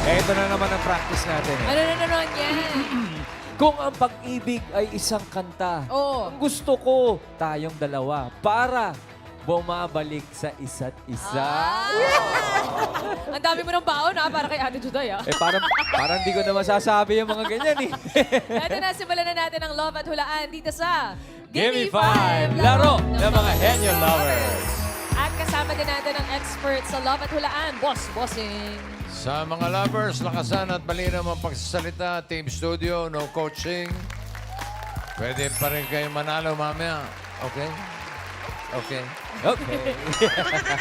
Ito na naman ang practice natin. Ano na naman yan? Kung ang pag-ibig ay isang kanta, Oo. ang gusto ko tayong dalawa para bumabalik sa isa't isa. Ang dami mo ng baon ha, para kay Ate Juday ha. Parang di ko na masasabi yung mga ganyan eh. Ito na, simulan na natin ang Love at Hulaan dito sa Gimme 5! Laro ng mga henyo lovers. At kasama din natin ang expert sa Love at Hulaan, Boss Bossing. Sa mga lovers, lakasan at malinaw ang pagsasalita. Team Studio, no coaching. Pwede pa rin kayo manalo mamaya. Okay? Okay. Okay.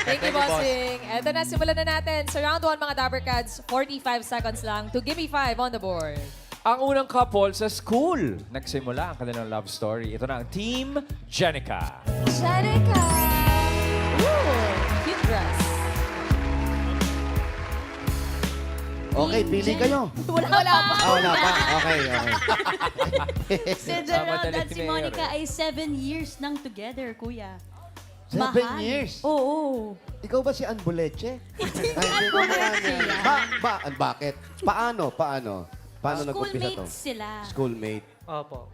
Thank you, Bossing. Ito na, simulan na natin. Sa round 1, mga Dabber Cats, 45 seconds lang to Gimme 5 on the board. Ang unang couple sa school. Nagsimula ang kanilang love story. Ito na ang Team Jenica. Shanika! Ooh, cute dress. Okay, pili kayo. Wala pa. Wala pa. Okay, okay. Si Gerald Madali at si Mayor, Monica ay 7 years nang together, kuya. 7 Mahal. years? Oo. Ikaw ba si Anbuleche? Hindi ko bakit? Paano? Paano nag-umpisa to? Schoolmates sila. Schoolmate. Opo.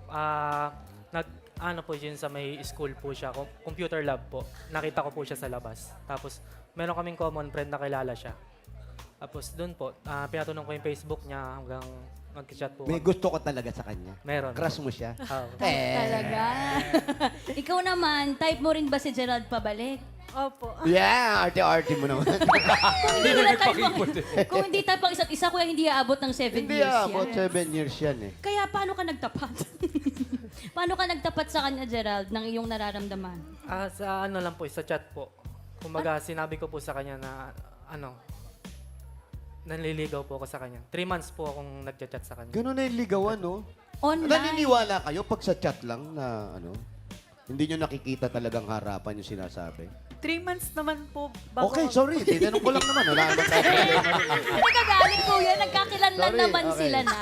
Ano po yun sa may school po siya, computer lab po. Nakita ko po siya sa labas. Tapos, meron kaming common friend na kilala siya. Tapos doon po, pinatanong ko yung Facebook niya hanggang mag-chat po. May gusto ko talaga sa kanya. Meron. Crush mo siya? Oo. Talaga. Ikaw naman, type mo rin ba si Gerald pabalik? Opo. Yeah, arte-arte mo naman. Kung hindi type ang isa't isa, kuya, hindi aabot ng 7 Hindi years about yan. 7 years yan eh. Kaya paano ka nagtapat? Paano ka nagtapat sa kanya, Gerald, ng iyong nararamdaman? Sa ano lang po, sa chat po. Kumbaga, sinabi ko po sa kanya na, nanliligaw po ako sa kanya. 3 months po akong nagchat-chat sa kanya. Ganun na yung ligawan, no? Online. Naniniwala kayo pag sa chat lang na hindi nyo nakikita talagang harapan yung sinasabi? 3 months naman po bago. Okay, sorry. Tinanong ko lang naman. Wala naman tayo. Hindi ka galing, kuya. Nagkakilanlan Sorry, naman okay. sila na.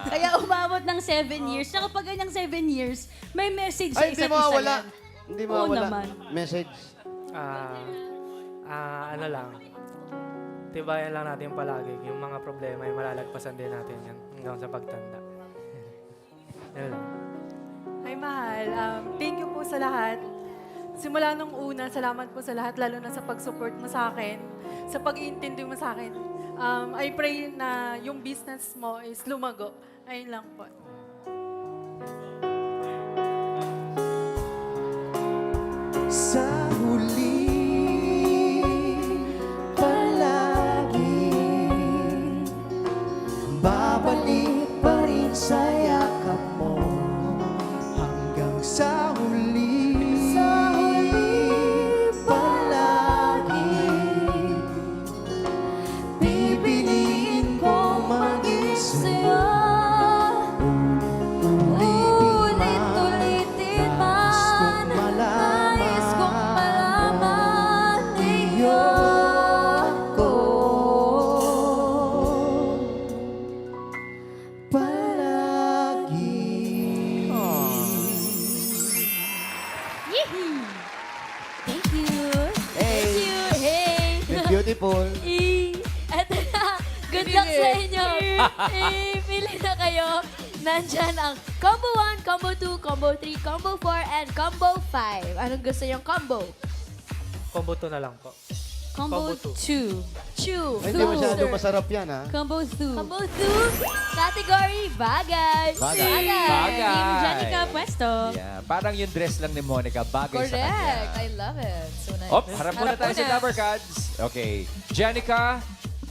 Kaya umabot ng 7 years. Saka pag ganyang 7 years, may message sa Ay, hindi isa't mo isa wala. yan. Hindi mo Oo wala. naman. Message. Ano lang. Tibayan lang natin palagi. Yung mga problema ay malalagpasan din natin yan hanggang sa pagtanda. Yan lang. Ay, mahal. Thank you po sa lahat. Simula nung una, salamat po sa lahat, lalo na sa pag-support mo sa akin, sa pag-iintindi mo sa akin. I pray na yung business mo is lumago. Ayun lang po. Sa huli palagi babalik pa rin sa yakap mo hanggang sa huli palagi pipiliin ko maging sa'yo Ulit-ulitin man, nais kong malaman iyo ko palagi. Yee! Thank you. Hey. Thank you. Hey. Beautiful. Eto na. Good luck sa inyo. Pili na kayo. Nandyan ang Combo 1, Combo 2, Combo 3, Combo 4, and Combo 5. Anong gusto yung combo? Combo 2 na lang po. Combo Combo 2. Chew. Ay, hindi masyado masarap yan, ha? Combo 2. Combo 2. Category bagay. Bagay. Bagay. Team Janica Puesto. Yeah, parang yung dress lang ni Monica bagay sa kanya. Correct. I love it. So nice. Op, harap muna tayo sa muna. Dabber Cards. Okay. Jenica,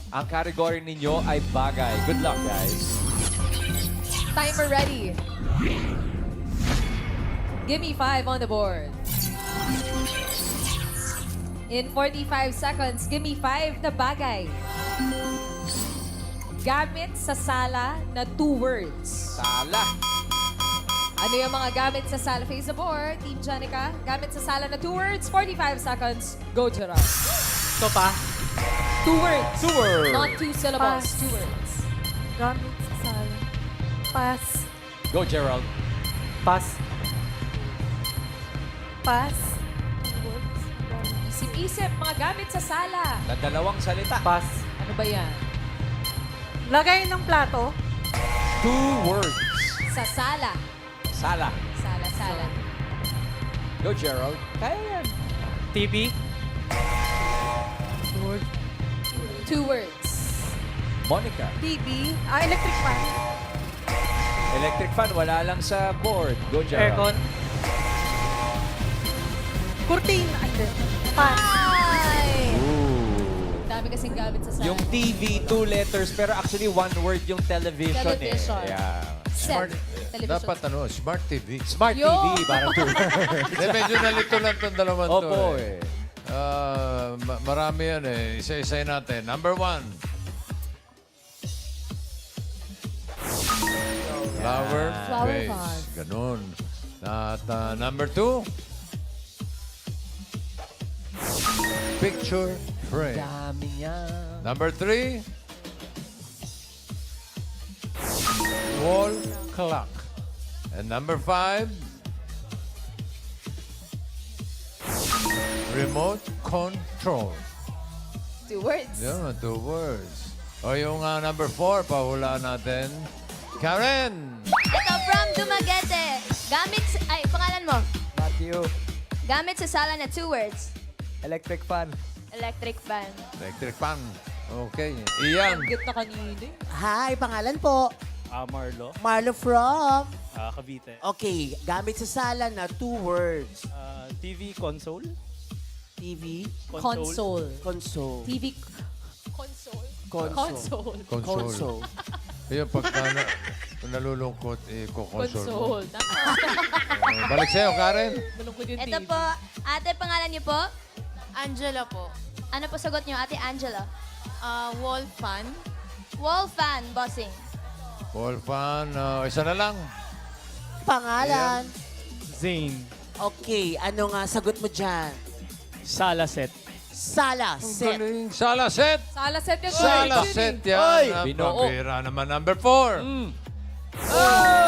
ang category ninyo ay bagay. Good luck, guys. Timer ready. Give me 5 on the board. In 45 seconds, give me 5 na bagay. Gamit sa sala na 2 words. Sala. Ano yung mga gamit sa sala? Face the board. Team Janica. Gamit sa sala na 2 words. 45 seconds. Go, Gerald. Sopa. 2 words. 2 words. Not 2 syllables. Pass. 2 words. Gamit sa sala. Pass. Go, Gerald. Pass. Pass. Isip-isip. Mga gamit sa sala. Na dalawang salita. Pass. Ano ba yan? Lagay ng plato. 2 words. Sa sala. Sala. Sala. Go, Gerald. Kaya yan. TV. 2 words. Monica. TV. Electric fan. Electric fan, wala lang sa board. Go, Gerald. Aircon. Kurtina. Ay, hindi. Pan. Dami kasing gamit sa sala. Yung TV, 2 letters, pero actually 1 word yung television, Television. eh. Yeah. Set. Television. Dapat Smart TV. Smart Yo! TV, parang 2 words. Hindi, medyo nalito lang itong dalawang to. Opo, eh. Marami yan eh. Isa-isay natin. Number 1. Flower vase. vase. Ganun. At number 2. Picture frame. Dami niya. Number 3. Wall clock. And number 5. Remote control. 2 words. Yeah, 2 words. O yung number 4, pahulaan natin. Karen! Ito, from Dumaguete. Pangalan mo. Matthew, Gamit sa sala na 2 words. electric fan. Electric fan. Electric fan. Okay. Ian. Git na kanina. Hi, pangalan po? Marlo. Marlo from? Cavite. Okay, gamit sa sala na 2 words. TV console. TV, Console. console. TV. Console. Console. Console. Console. Ayun, pagka nalulungkot, Console. console mo. Balik sa'yo, Karen. Malungkot yung Ito TV. po, ate, pangalan niyo po? Angela po. Ano po sagot niyo, ate Angela? Wall fan. Wall fan, bossing. Paul fan. Isa na lang. Pangalan? Zane. Okay, ano nga sagot mo dyan? Sala set. Sala, Ang set. galing. Sala set. Sala set yan. Sala Oy, set Judy. yan. Binoo. Pabira naman. Number 4.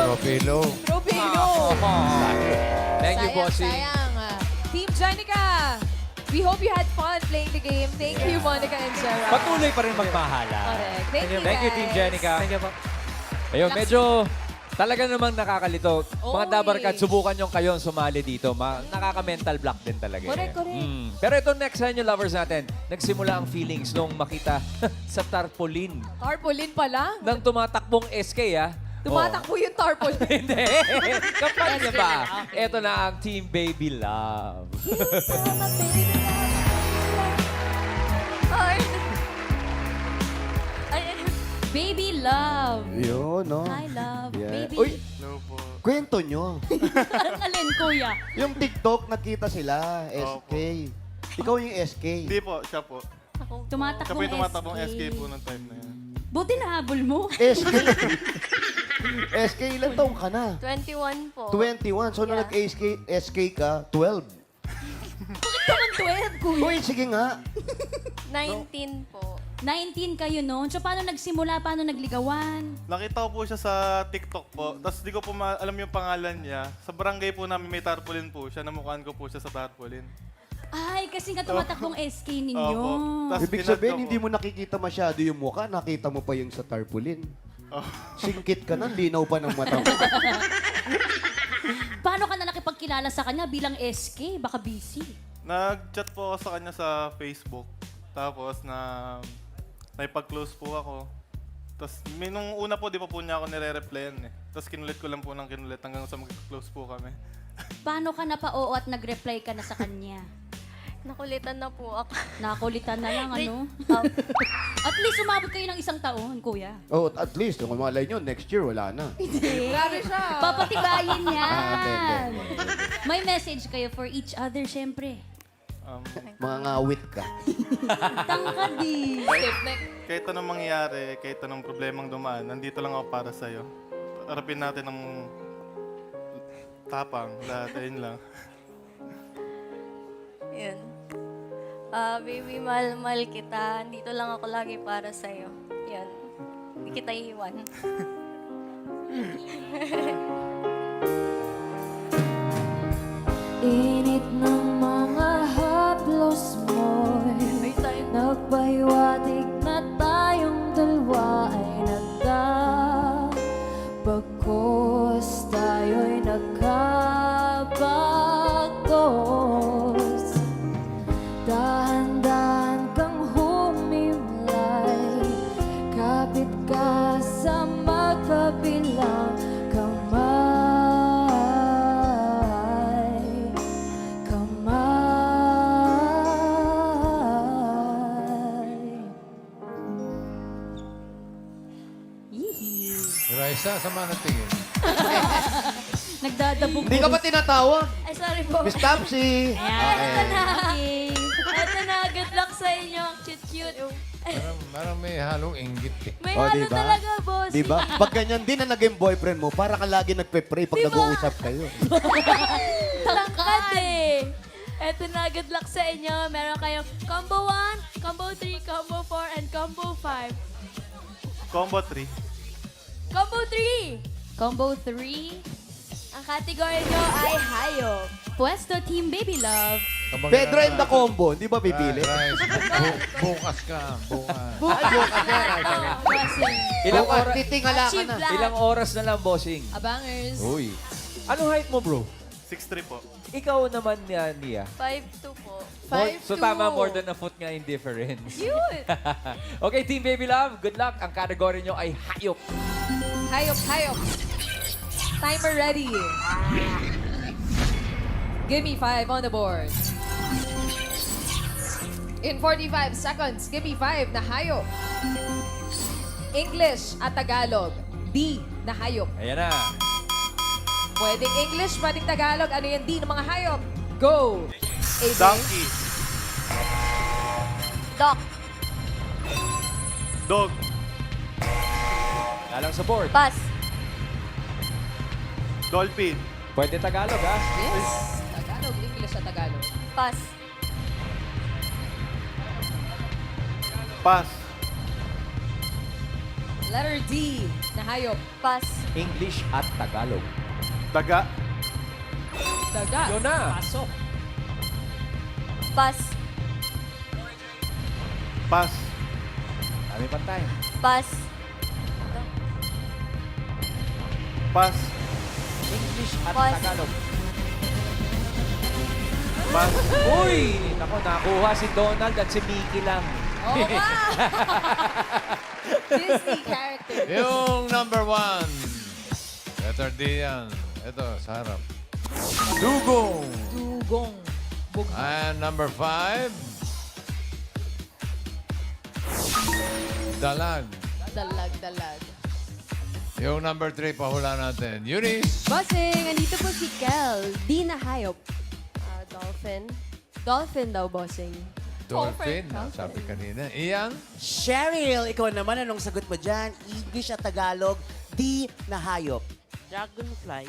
Tropilo. Tropilo. Thank you, Sayang, bossing. sayang. Team Jenica, we hope you had fun playing the game. Thank you, Monica and Gerald. Patuloy pa rin magmahala. Correct. Thank you, Thank you, guys. Team Jenica. Thank you po. Ayun, medyo talaga namang nakakalito. Mga Oo, Dabarkad, eh. subukan yung kayo sumali dito. Nakaka-mental block din talaga. Correct, eh. correct. Pero ito, next sa inyo, lovers natin, nagsimula ang feelings nung makita sa tarpaulin Tarpaulin pala. ng tumatakbong SK, ah. Tumatakbo yung tarpaulin. Hindi. Kampanya ba? Ito na ang Team Baby Love. Baby love. Yun, no? Hi, love. Yeah. Baby. Uy, kwento nyo. Alin, kuya? Yung TikTok, nakita sila, SK. Ikaw yung SK. Hindi po, siya po. Tumatakbong Siya po yung tumatakbong SK po ng time na yan. Buti nahabol mo. SK. SK, ilang taong ka na? 21 po. 21. So, nung Yeah. nag-SK ka, 12. Bakit naman 12, kuya? Uy, sige nga. 19 po. 19 kayo noon. So, paano nagsimula? Paano nagligawan? Nakita ko po siya sa TikTok po. Tapos di ko po alam yung pangalan niya. Sa barangay po namin may tarpaulin po siya. Namukhaan ko po siya sa tarpaulin. Ay, kasi nga tumatakbong SK ninyo. Opo. Tas Ibig pinad sabihin, ko hindi po. mo nakikita masyado yung mukha. Nakita mo pa yung sa tarpaulin. Oh. Singkit ka na, linaw pa ng mata mo. Paano ka na nakipagkilala sa kanya bilang SK? Baka busy. Nag-chat po ako sa kanya sa Facebook. Tapos naipag-close po ako. Tapos nung una po, di pa po niya ako nire-replyan eh. Tapos kinulit ko lang po ng kinulit hanggang sa mag-close po kami. Paano ka napa-oo at nag-reply ka na sa kanya? Nakulitan na po ako. Nakulitan na lang, ano? At least umabot kayo ng 1 taon, kuya. Oh, at least, kung malay nyo, next year, wala na. Grabe siya. Papatibayin hindi, yan. hindi. May message kayo for each other, syempre. Mga ngawit ka. Tangkad eh. Stiff neck. Kahit anong mangyari, kahit anong problemang dumaan, nandito lang ako para sa'yo. Harapin natin ng tapang. Lahat, ayun lang. Yun. Baby, mahal kita. Dito lang ako lagi para sa'yo. Yun. Hindi kita iiwan. Init ng mga haplos mo'y nagpahiwatig na tayong dalawa ay you. Raisa, sama ng tingin. Nagdadabog. Hindi ka ba tinatawag? Ay, sorry po. Miss Tapsi. Ito na. Ito na. Good luck sa inyo. Cute-cute. Parang may halong inggit eh. May Oh, halo diba? talaga, boss. Di ba? Pag ganyan din na naging boyfriend mo, para ka lagi nagpe-pray pag nag-uusap kayo. Tangkad eh. Eto na, good luck sa inyo. Meron kayong combo 1, combo 3, combo 4, and combo 5. Combo 3. Combo 3! Combo 3. Ang category nyo ay hayop. Pwesto Team Baby Love. Pedro and the Combo, hindi ba pipili? Rice, bukas ka. Bukas. Ay, bukas na. Bossing. Ilang, Bukas, ora- titingala ka Achieve na. lahat. ilang oras na lang, bossing? Abangers. Uy. Anong height mo, bro? 6'3 po. Ikaw naman, Nia. 5'2 po. 5'2". So tama, more than a foot nga in difference. Cute. Okay, Team Baby Love, good luck. Ang category nyo ay hayop. Hayop, hayop. Timer ready. Give me 5 on the board. In 45 seconds, give me 5 na hayop. English at Tagalog. D na hayop. Ayan na. Pwedeng English, pwedeng Tagalog. Ano yung D ng mga hayop? Go! AJ. Donkey. Dog. Dog. Lalang sa board. Pass. Dolphin. Pwede Tagalog, ha? Yes. Tagalog, English at Tagalog. Pass. Pass. Letter D na hayop. Pass. English at Tagalog. Daga. Daga. Yun na. Pasok. Pass. Pass. Dami pa time. Pass. Pass. English at Pass. Tagalog. Pass. Uy! Nako, nakuha si Donald at si Mickey lang. Oh, wow! Disney character. Yung number 1. Letter D yan. Ito, sa harap. Dugong. Dugong. And number 5. Dalag. Dalag, dalag. Yung number 3, pahula natin. Eunice. Bossing, andito po si Kel. Di na hayop. Dolphin. Dolphin daw, bossing. Dolphin. Sabi kanina. Ian. Cheryl, ikaw naman, anong sagot mo dyan? English at Tagalog, D na hayop. Dragonfly.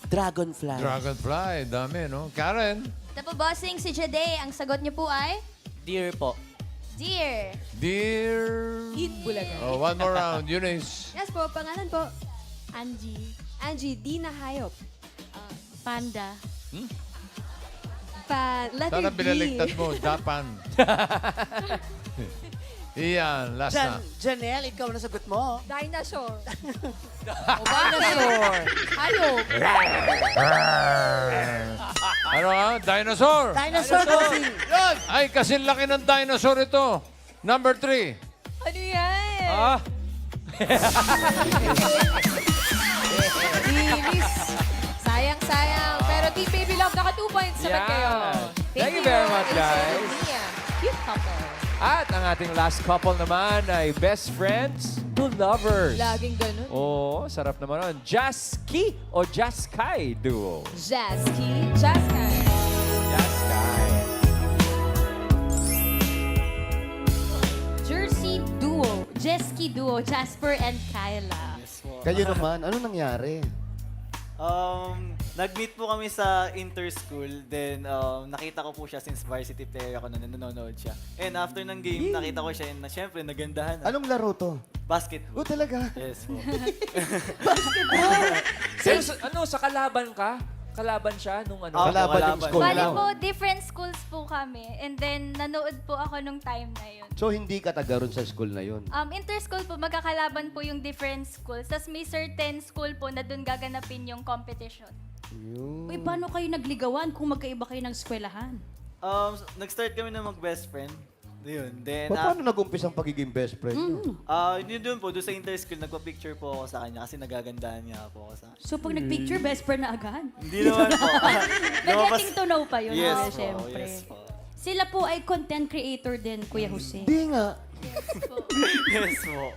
Dragonfly. Dragonfly. Dami, no? Karen. Ito po, bossing, si Jade. Ang sagot niyo po ay Deer po. Deer. Dear. Eat bulaga. Oh, one more round. Eunice. Yes po, pangalan po. Angie. Angie, di na hayop. Panda. Letter Sana D. binaliktad mo. Japan. Ian, last na. Janelle, ikaw na sagot mo. Dinosaur. O dinosaur. Hayop. Ano nga? Dinosaur. Dinosaur, bossing. Ay, kasi laki ng dinosaur ito. Number 3. Ano yan? Ah! Linis. Sayang. Pero Team Baby Love, naka 2 points naman Yan. kayo. Thank you very much, guys. Cute couple. At ang ating last couple naman ay best friends to lovers. Laging ganun. Oo, sarap naman nun. Jaski o Jaskai duo. Jazzkey. Jazzkey. Jaskai. Jersey Duo. Jeski Duo. Jasper and Kyla. Kayo naman, ano nangyari? Nag-meet po kami sa inter-school. Then, nakita ko po siya since varsity player ako na nanonood siya. And after ng game, nakita ko siya and syempre, nagandahan. Anong laro to? Basketball. Oh, talaga? Yes po. Pero sa kalaban ka? Kalaban siya nung ano? Kalaban yung school Bali mo. po, different schools po kami. And then, nanood po ako nung time na yun. So, hindi ka taga ron sa school na yun? Inter-school po, magkakalaban po yung different schools. Tapos may certain school po na doon gaganapin yung competition. Uy, paano kayo nagligawan kung magkaiba kayo ng eskwelahan? Nag-start kami na mag-best friend. Yun. Then, Paano nag-umpisa ang pagiging best friend nyo? yun doon po, doon sa inter-school, nagpa-picture po ako sa kanya kasi nagagandahan niya po ako sa So pag nag-picture, best friend na agad? Hindi naman po. Nag-getting to know pa yun. Yes ah, po, syempre. yes po. Sila po ay content creator din, Kuya Jose. Hindi nga. Yes po.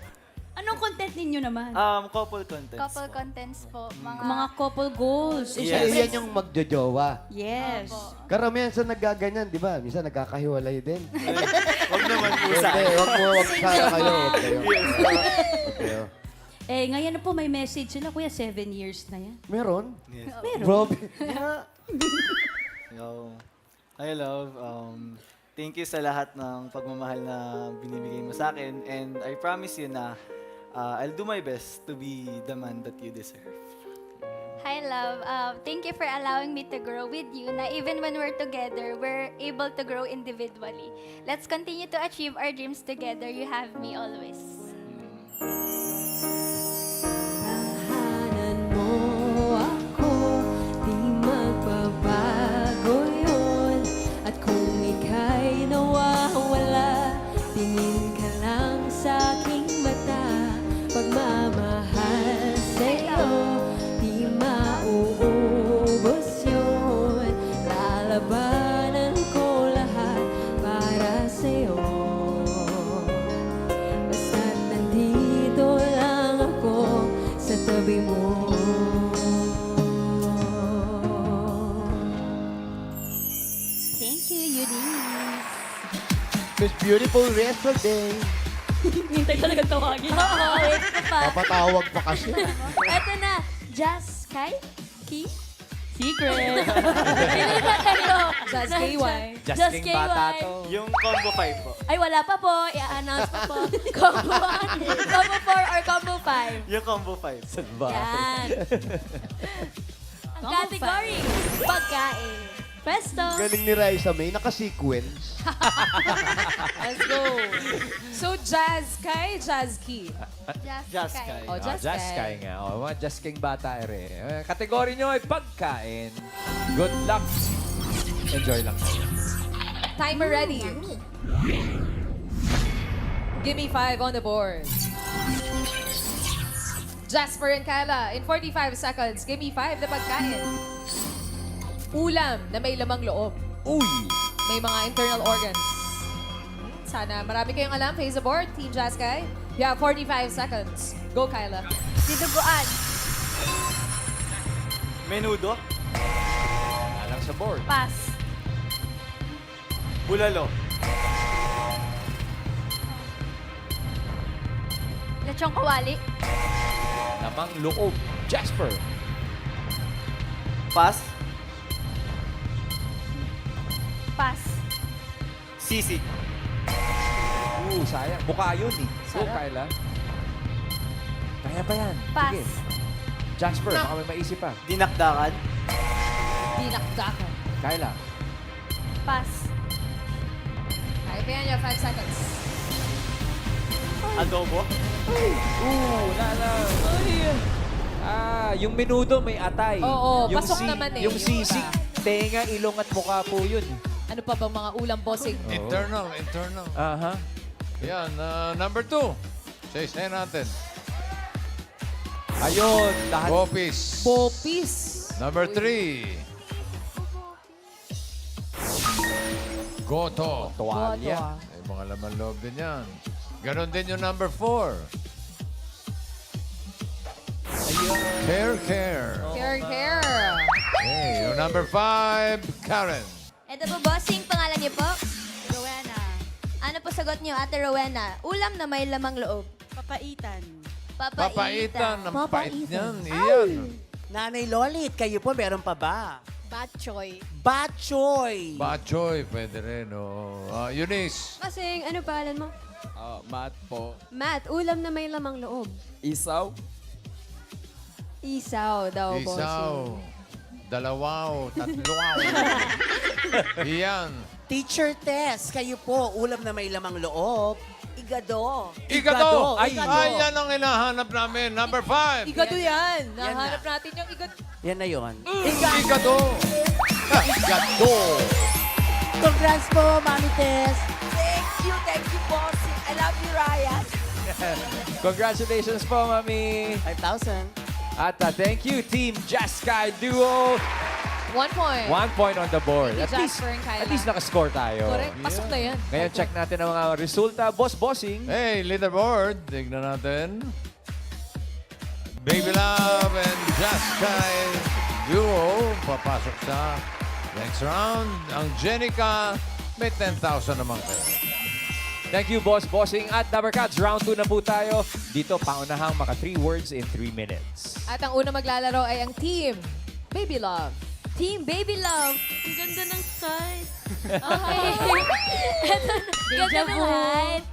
Anong content ninyo naman? Couple contents Couple po. contents po. Mga couple goals. Eh, Yes. syempre- Yan yung magjojowa. Yes. Karamihan sa nagaganyan, di ba? Minsan nagkakahiwalay din. Huwag naman po sa Hindi, wag sana kayo. Wag kayo. Wag kayo. Eh, ngayon na po may message sila. Kuya, 7 years na yan. Meron? Yes. Meron. Rob, Yo. Hi, love. Thank you sa lahat ng pagmamahal na binibigay mo sa akin. And I promise you na I'll do my best to be the man that you deserve. Hi, love. Thank you for allowing me to grow with you. Na even when we're together, we're able to grow individually. Let's continue to achieve our dreams together. You have me always. Tahanan mo ako, di magbabago yun. At kung ika'y nawawala, tingin ka lang sa aking mata. Pagmamahal sa'yo, di mauubos yun. Lalabanan ko lahat para sa'yo. Basta't nandito lang ako sa tabi mo. Thank you, Eunice. Miss Beautiful rest of day. Hintay talaga tawagin. Oo, wait ko pa. Papatawag pa kasi. Eto na, Just Sky? Key? Secret. Pili na kayo. Just KY. Just King bata to. Yung combo 5 po. Ay, wala pa po. I-announce pa po. Combo 1, Combo 4, or Combo 5. Yung combo 5. Yan. Ang Combo category, pagkain. Presto. Galing ni Raisa May, naka-sequence. Let's go. So, Jazz Kai, Jazz Key. Just Sky. Oh, Jazz Just Kai. Sky nga. Oh, mga Just King bata ere. Kategory nyo ay pagkain. Good luck. Enjoy lang. Timer ready. Give me 5 on the board. Jasper and Kyla, in 45 seconds, give me 5 na pagkain. Ulam na may lamang loob. Uy! May mga internal organs. Sana marami kayong alam. Face the board, Team Jaskay. You have 45 seconds. Go, Kyla. Dinuguan. Menudo. Alang sa board. Pass. Bulalo. Lechong kawali. Lamang loob. Jasper. Pass. Pass. Sisig. Sayang. Mukha yun eh. Go, Sarap. Kyla. Kaya pa yan. Pass. Sige. Jasper, baka may maisip pa. Dinakdakan. Dinakdakan. Kyla. Pass. Kaya pa yan, you have 5 seconds. Adobo. Lala. Yung menudo may atay. Oo, yung pasok naman eh, Yung yung sisig, tenga, ilong at mukha po yun. Ano pa bang mga ulam bossing? Internal. Aha. Yan, number 2. Say natin. Ayun, lahat. Bopis. Popis. Number 3. Goto. Tuwalya. May mga laman loob din yan. Ganon din yung number 4. Care. Care. Okay, yung number 5, Karen. Ito po, bossing. Pangalan niyo po? Rowena. Ano po sagot niyo, Ate Rowena? Ulam na may lamang loob. Papaitan. Papaitan. Ang pait niyan. Papaitan. Iyan. Nanay Lolit, kayo po, meron pa ba? Batchoy. Batchoy. Bachoy, pwede rin. Oh. Eunice. Kasing, ano pangalan mo? Matt po. Matt, ulam na may lamang loob. Isaw. Isaw daw, Isaw. Dalawaw. Tatluwaw. Iyan. Teacher Tess, kayo po, ulam na may lamang loob. Igado. Igado. Ay, Ay, yan ang hinahanap namin. Number 5. Igado yan. Yan Nahanap na. natin yung igado. Yan na yon. Igado. Igado. Congrats po, Mami Tess. Thank you, bossing. I love you, Ryan. Congratulations po, Mami. 5,000. At thank you, Team Just Sky Duo. 1 point. 1 point on the board. Thank you, Jasper and Kyla. At least nakascore tayo. Correct. Pasok na yan. Ngayon, check natin ang mga resulta. Bossing. Hey, leaderboard. Tignan natin. Baby Love and Just Sky duo papasok sa next round. Ang Jenica may 10,000 naman kayo. Thank you, Bossing. At Number Cats, round 2 na po tayo. Dito, paunahang maka 3 words in 3 minutes. At ang una maglalaro ay ang Team Baby Love. Team Baby Love. Ang ganda ng sky. Okay. Ganda ng height.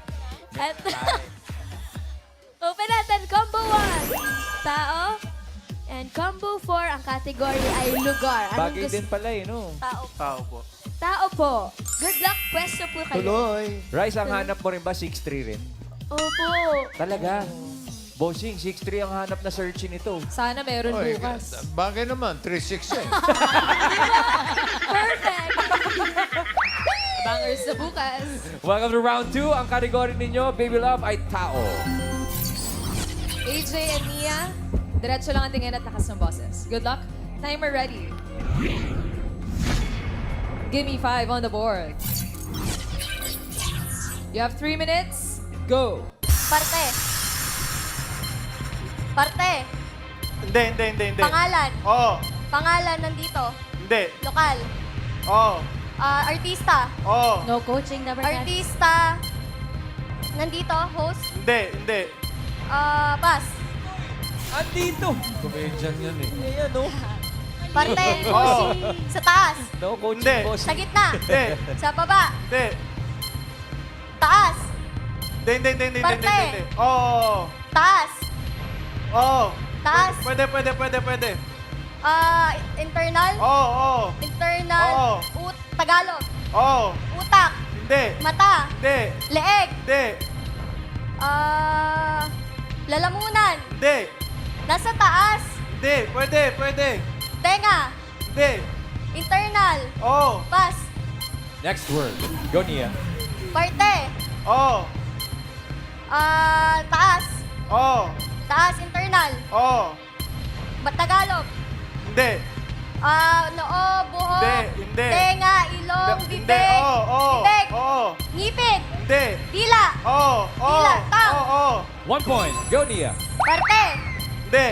Open natin. Combo 1. Tao. And combo 4, ang category ay lugar. Bagay din pala no? Tao. Tao po. Tao po. Good luck. Pwesto po kayo. Tuloy. Rice, ang hanap mo rin ba 6'3 rin? Opo. Talaga? Bossing, 6'3 ang hanap na searching nito. Sana meron Oy, bukas. bagay naman, 3'6 eh. Perfect. Bangers sa bukas. Welcome to round 2. Ang category ninyo, Baby Love, ay tao. AJ and Mia, diretso lang ang tingin at lakas ng boses. Good luck. Timer ready. Give me 5 on the board. You have 3 minutes. Go. Parte. Parte. Hindi. Pangalan. Oo. Pangalan nandito. Hindi. Lokal. Oo. Artista. Oo. No coaching, Number Cats. Artista. Nandito. Host. Hindi. Pass. Andito. Comedian yan eh. Ayan, no? Parte. Oo. Sa taas. No coaching, Hindi. boss. Sa gitna. Hindi. Sa baba. Hindi. Taas. Hindi. Parte. Oo. Taas. Oo. Taas. Pwede. Internal. Oo. Internal. Oo. Tagalog. Oo. Utak. Hindi. Mata. Hindi. Leeg. Hindi. Lalamunan. Hindi. Nasa taas. Hindi. Pwede. Tenga. Hindi. Internal. Oo. Pass. Next word. Go, Nia. Parte. Oo. Taas. Oo. Taas. Internal. Oo. Tagalog. Hindi. Noo, buhok. Hindi. Tenga, ilong, Hindi. bibig. Oo. Bibig. Oo. Ngipin. Hindi. Dila. Oo. Dila. Tang. Oo. 1 point. Go, Nia. Parte. Hindi.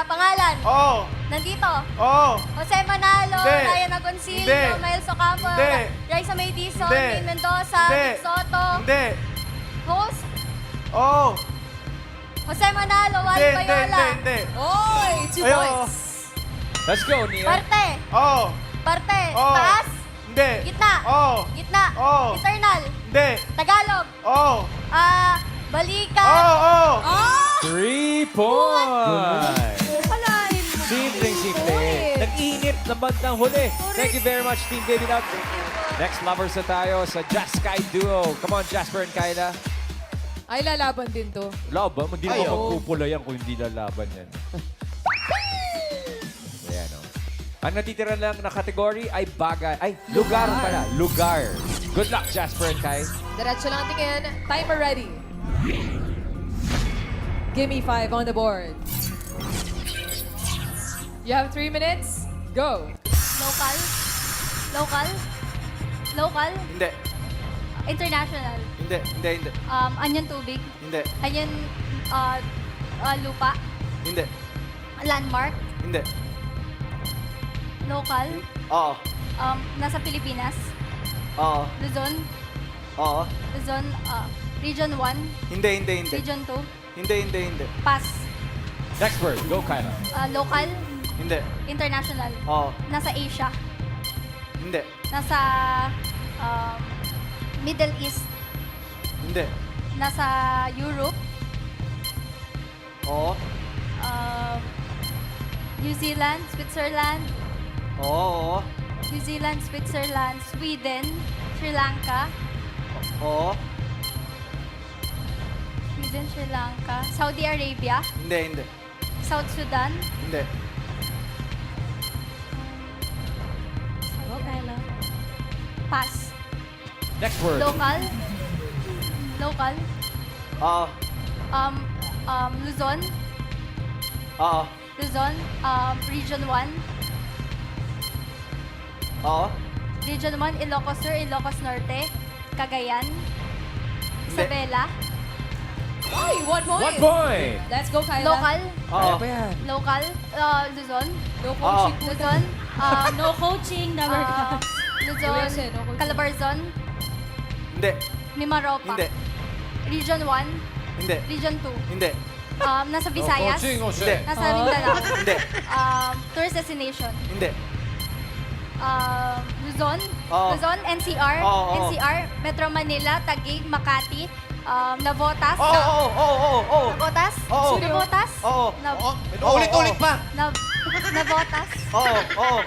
Pangalan. Oo. Nandito. Oo. Jose Manalo, Hindi. Ryan Agoncillo, Hindi. Mel Socampo, Hindi. Raisa May Dizon, Hindi. Lynn Mendoza, Hindi. Vic Soto, Hindi. host, Oo. Jose Manalo, Wally Bayola. Hindi. Oy, 2 Ayo. points. Let's go, Nia. Parte. Oo. Parte. Oo. Taas. Hindi. Gitna. Oo. Gitna. Oo. Internal. Hindi. Tagalog. Oo. Balikan. Oo. 3 points. Palain mo. Simpleng-simple. Nag-init na bandang huli. Thank you very much, Team Baby Love. Next, lovers na tayo sa Just Sky Duo. Come on, Jasper and Kyla. Ay, lalaban din to. Laban? Hindi Ay, naman oo. magpupula yan kung hindi lalaban yan. Ayan, o. Ang natitira lang na kategory ay bagay. Ay, lugar pala. Lugar. Good luck, Jasper and Kai. Diretso lang ang tingin. Timer ready. Give me 5 on the board. You have 3 minutes. Go. Local. Local. Local. Hindi. International. Hindi. Anyan tubig. Hindi. Anyan lupa. Hindi. Landmark. Hindi. Local. Oo. Nasa Pilipinas. Oo. Luzon. Oo. Luzon. Region 1. Hindi. Region 2. Hindi. Pass. Next word. Go, Kyla. Local. Hindi. International. Oo. Nasa Asia. Hindi. Nasa Middle East. Hindi. Nasa Europe. Oo. New Zealand, Switzerland. Oo. New Zealand, Switzerland, Sweden, Sri Lanka. Oo. Sweden, Sri Lanka. Saudi Arabia. Hindi. South Sudan. Hindi. Pass. Next word. Local. Local. Oo. Luzon. Oo. Luzon. Region 1. Oo. Region 1, Ilocos Sur, Ilocos Norte, Cagayan, Isabela. Ay, 1 point. 1 point. Let's go, Kyla. Local, Oo. Kaya pa yan. local, Luzon, No coaching. Luzon, No coaching, never. Luzon, Seryoso, no coaching. Calabarzon, Hindi. Mimaropa. Hindi. Region 1, Hindi. Region 2. Hindi. Nasa No Visayas. coaching, Jose. Hindi. Nasa Mindanao. Hindi. Tourist destination. Hindi. Luzon. Oo. Luzon, NCR. Oo, oo. NCR, Metro Manila, Taguig, Makati, Navotas. Oo. Navotas? Oo. Navotas? Oo. Ulit-ulit pa. Navotas? Oo.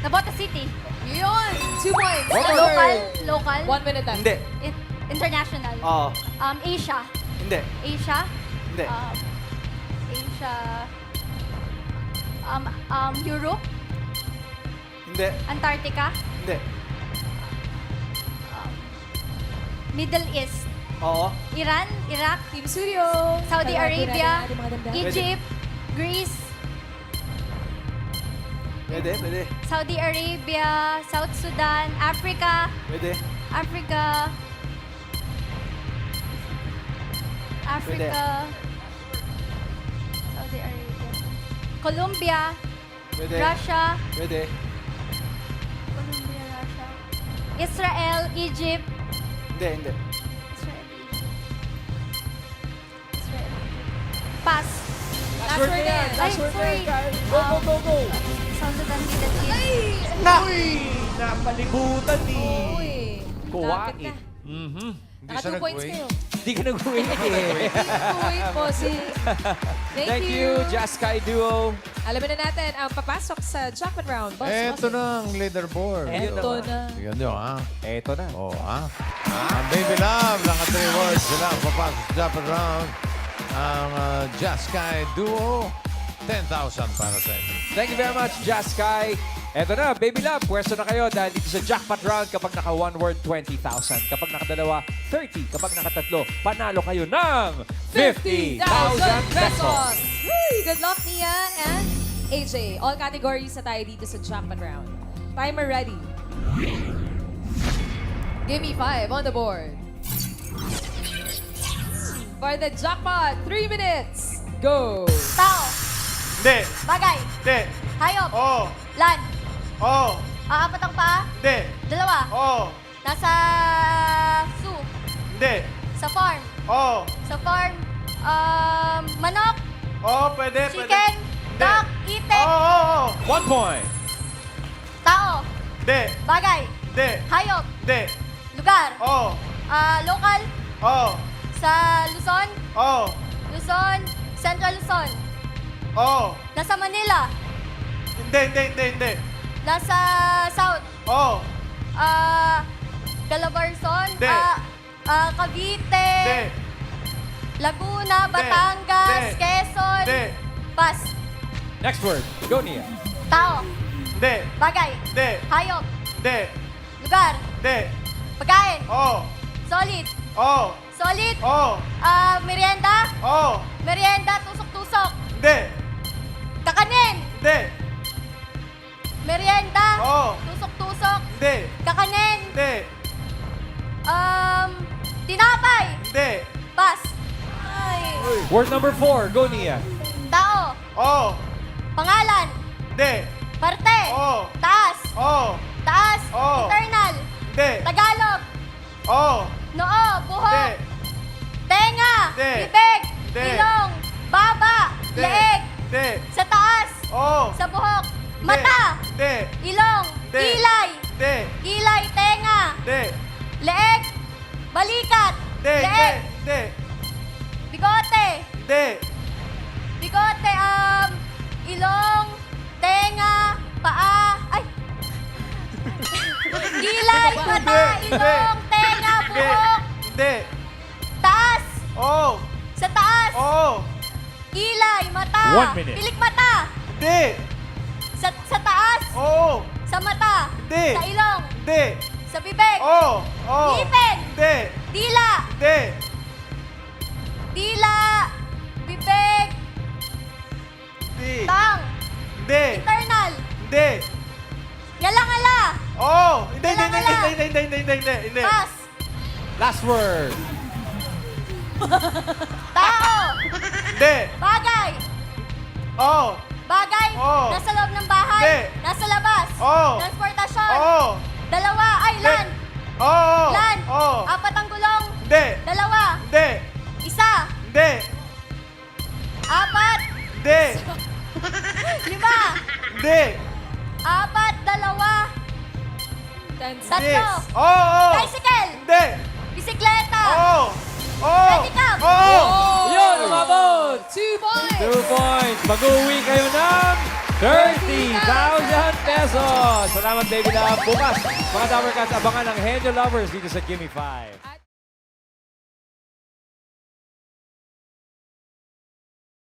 Navotas City. Yun. 2 points. Local. 1 minute left. Hindi. International. Oo. Asia. Hindi. Asia. Hindi. Asia. Europe. Hindi. Antarctica. Hindi. Middle East. Oo. Iran, Iraq, Team Studio. Saudi Kalahati Arabia, natin ating mga damdamin. Egypt, Greece, Pwede. Saudi Arabia, South Sudan, Africa, Pwede. Saudi Arabia, Colombia, Pwede. Russia, Pwede. Colombia, Russia, Israel, Egypt, Hindi. Israel, Egypt. Pass. Last word na. Ay, Last word sorry. na. Go. South Sudan, Middle East. Napalibutan ni Uy. Kuwait. Lapit na. Hindi Naka siya 2 points nag-wait. kayo. Hindi ka nag-wait eh. 2 point po si... Thank you, Jaskai Duo. Alamin na natin ang papasok sa jackpot round. Boss, Eto na ang leaderboard. Ito na. Tignan nyo, ha? Eto na. Oo, ha? Ang Baby Love, naka 3 words sila. Papasok sa Japan Round. Ang Jaskai Duo, 10,000 para sa inyo. Thank you very much, Jaskai. Eto na, Baby Love, pwesto na kayo dahil dito sa jackpot round kapag naka 1 word, 20,000. Kapag nakadalawa, 30. Kapag nakatatlo, panalo kayo ng 50,000 pesos. Hey, good luck, Nia and AJ. All categories na tayo dito sa jackpot round. Timer ready. Give me 5 on the board. For the jackpot, 3 minutes. Go. Tao, Hindi. bagay, Hindi. hayop, Oo. land, Oo. apat ang paa, Hindi. dalawa, Oo. nasa zoo, Hindi. sa farm, Oo. manok, Oo, pwede. chicken, Hindi. duck, itik, Oo. 1 point. tao, Hindi. bagay, Hindi. hayop, Hindi. lugar, Oo. local, Oo. sa Luzon, Oo. Luzon, Central Luzon, Oo. nasa Manila, Hindi. nasa South, Oo. Calabarzon, Hindi. Cavite, Hindi. Laguna, Hindi. Batangas, Hindi. Quezon, Hindi. Pass, Next word, go Nia. tao, Hindi. bagay, Hindi. hayop, Hindi. lugar, Hindi. pagkain, Oo. solid, Oo. solid, Oo. merienda, Oo. merienda, tusok-tusok, Hindi. kakanin, Hindi. merienda, Oo. tusok-tusok, Hindi. kakanin, Hindi. tinapay, Hindi. pass, ay, Word number 4, go Nia. tao, Oo. pangalan, Hindi. parte, Oo. taas, Oo. taas, Oo. internal, Hindi. Tagalog, Oo. noo, buhok, Hindi. tenga, Hindi. bibig, Hindi. ilong, baba, Hindi. leeg, Hindi. sa taas, Oo. sa buhok, mata, Hindi. ilong, Hindi. kilay, Hindi. kilay, tenga, Hindi. leeg, balikat, Hindi. leeg, Hindi. bigote, Hindi. bigote, ilong, tenga, paa, ay, kilay, mata, ilong, tenga, buhok, Hindi. taas, Oo. sa taas, Oo. kilay, mata, 1 minute. pilik mata, Hindi. sa taas, Oo. sa mata, Hindi. sa ilong, Hindi. sa bibig, Oo. Oo. ngipin, Hindi. dila, Hindi. dila, bibig, Hindi. tang, Hindi. internal, Hindi. yalangan, Oh! Hindi. Pass. Last word. Tao. Hindi. Bagay. Oh! Bagay. Oo. Nasa loob ng bahay. Hindi. Nasa labas. Oo. Transportasyon. Oh! Dalawa. Ay, Hindi. land. Oh! Land. Oh! Apat ang gulong. Hindi. Dalawa. Hindi. Isa. Hindi. Apat. Hindi. 5. Hindi. 4, 2. 10 seconds. Tatlo. Oh! Tricycle. Hindi. Bisikleta. Oh! Oh! Pedicab. Oh! Yun, umabot! 2 points. 2 points. Mag-uwi kayo ng 30,000 pesos. Salamat, Baby Love. Bukas, mga Dapper Cats, abangan ang Henyo Lovers dito sa Gimme 5.